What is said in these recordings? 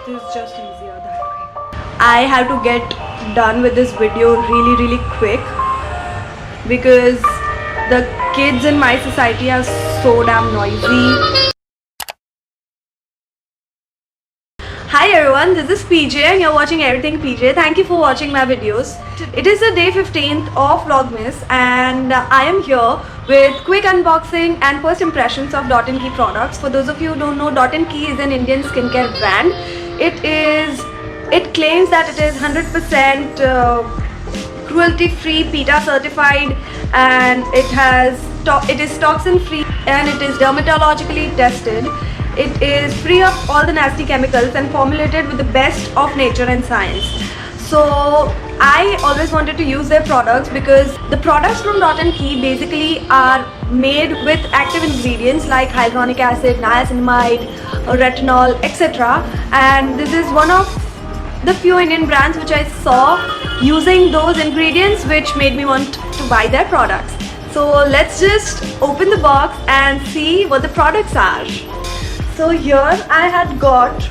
is just easier that way. I have to get done with this video really quick because the kids in my society are so damn noisy. Hi everyone, this is PJ and you're watching Everything PJ. Thank you for watching my videos. It is the day 15th of Vlogmas and I am here with quick unboxing and first impressions of Dot & Key products. For those of you who don't know, Dot & Key is an Indian skincare brand. It claims that it is 100% cruelty-free, PETA certified, and it is toxin-free and it is dermatologically tested. It is free of all the nasty chemicals and formulated with the best of nature and science. So I always wanted to use their products because the products from Dot & Key basically are made with active ingredients like hyaluronic acid, niacinamide, retinol, etc. And this is one of the few Indian brands which I saw using those ingredients, which made me want to buy their products. So let's just open the box and see what the products are. So here I had bought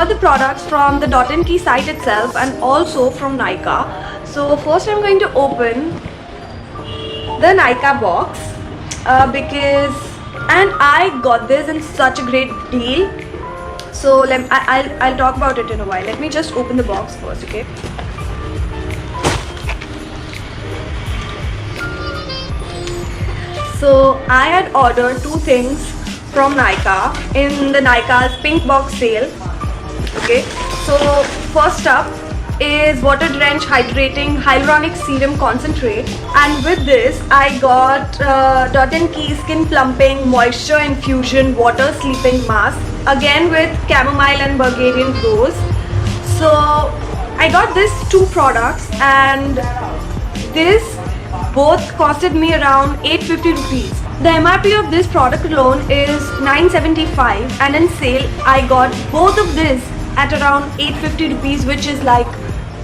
the products from the Dot & Key site itself and also from Nykaa. So first I'm going to open the Nykaa box and I got this in such a great deal. So I'll talk about it in a while. Let me just open the box first, okay? So I had ordered two things from Nykaa in the Nykaa's pink box sale. Okay, so first up is water drench hydrating hyaluronic serum concentrate, and with this I got Dot & Key skin plumping moisture infusion water sleeping mask, again with chamomile and Bulgarian rose. So I got these two products and this both costed me around 850 rupees. The MRP of this product alone is 975 and in sale I got both of this at around 850 rupees, which is like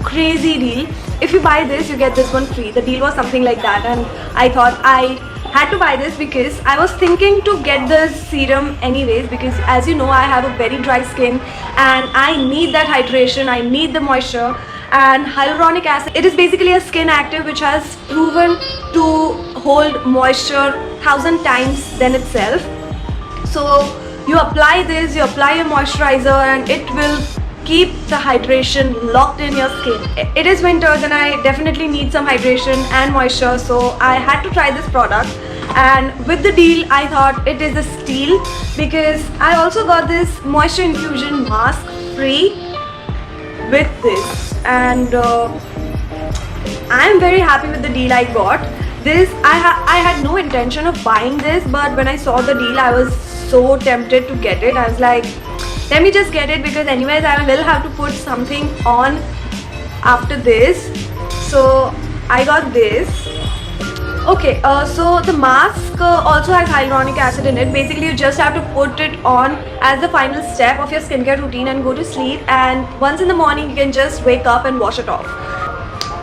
crazy deal. If you buy this you get this one free. The deal was something like that and I thought I had to buy this because I was thinking to get the serum anyways, because as you know I have a very dry skin and I need that hydration, I need the moisture. And hyaluronic acid, it is basically a skin active which has proven to hold moisture 1000 times than itself. So you apply this, you apply your moisturizer and it will keep the hydration locked in your skin. It is winter and I definitely need some hydration and moisture, so I had to try this product. And with the deal I thought it is a steal because I also got this moisture infusion mask free with this, and I'm very happy with the deal I got. This I had no intention of buying this, but when I saw the deal I was so tempted to get it. I was like, let me just get it because anyways I will have to put something on after this. So I got this. Okay, so the mask also has hyaluronic acid in it. Basically you just have to put it on as the final step of your skincare routine and go to sleep, and once in the morning you can just wake up and wash it off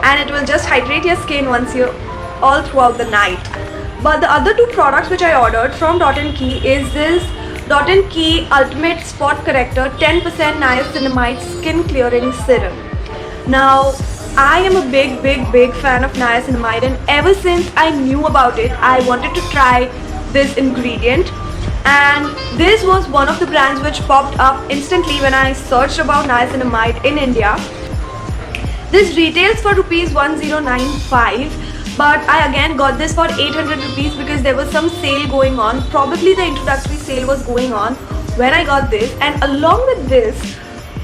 and it will just hydrate your skin once you all throughout the night. But the other two products which I ordered from Dot & Key is this Dot & Key Ultimate Spot Corrector 10% Niacinamide Skin Clearing Serum. Now I am a big fan of niacinamide, and ever since I knew about it I wanted to try this ingredient, and this was one of the brands which popped up instantly when I searched about niacinamide in India. This retails for rupees 1095, but I again got this for 800 rupees because there was some sale going on. Probably the introductory sale was going on when I got this, and along with this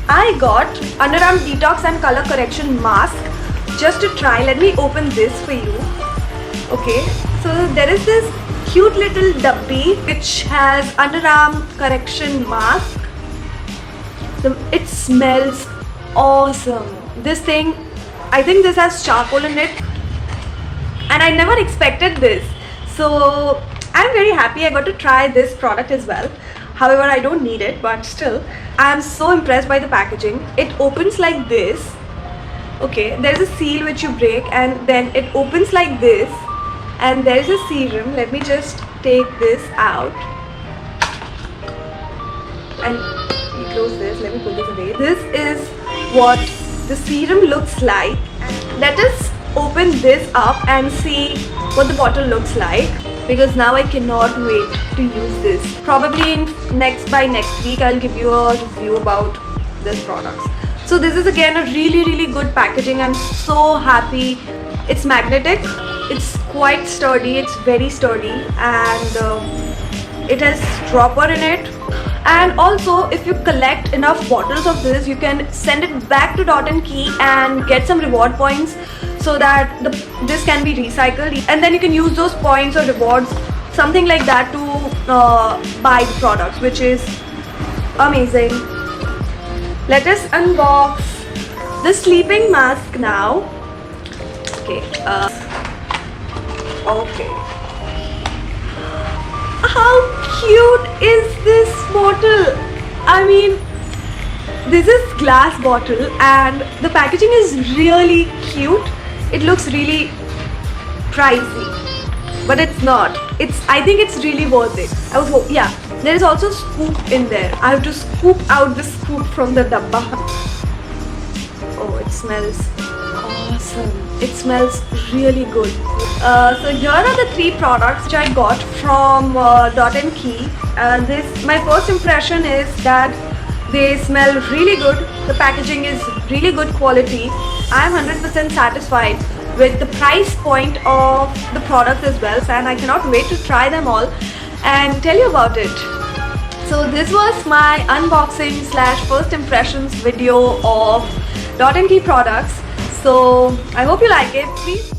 I got Underarm Detox and Color Correction Mask just to try. Let me open this for you. Okay, so there is this cute little dubby which has underarm correction mask. It smells awesome. This thing, I think this has charcoal in it and I never expected this. So I'm very happy I got to try this product as well. However, I don't need it, but still I am so impressed by the packaging. It opens like this. Okay, there is a seal which you break and then it opens like this, and there is a serum. Let me just take this out and you close this. Let me put this away. This is what the serum looks like. Let us open this up and see what the bottle looks like, because now I cannot wait to use this. Probably by next week I'll give you a review about this product. So this is again a really good packaging. I'm so happy. It's magnetic, it's quite sturdy, it's very sturdy, and it has dropper in it. And also, if you collect enough bottles of this, you can send it back to Dot & Key and get some reward points, so that this can be recycled, and then you can use those points or rewards, something like that, to buy the products, which is amazing. Let us unbox the sleeping mask now. Okay. Okay. How cute is this bottle? I mean, this is glass bottle and the packaging is really cute. It looks really pricey, but it's not. I think it's really worth it. Yeah. There is also scoop in there. I have to scoop out the scoop from the dabba. Oh, it smells awesome. It smells really good. So here are the 3 products which I got from Dot & Key. My first impression is that they smell really good. The packaging is really good quality. I am 100% satisfied with the price point of the product as well, and I cannot wait to try them all and tell you about it. So this was my unboxing / first impressions video of Dot & Key products. So I hope you like it. Please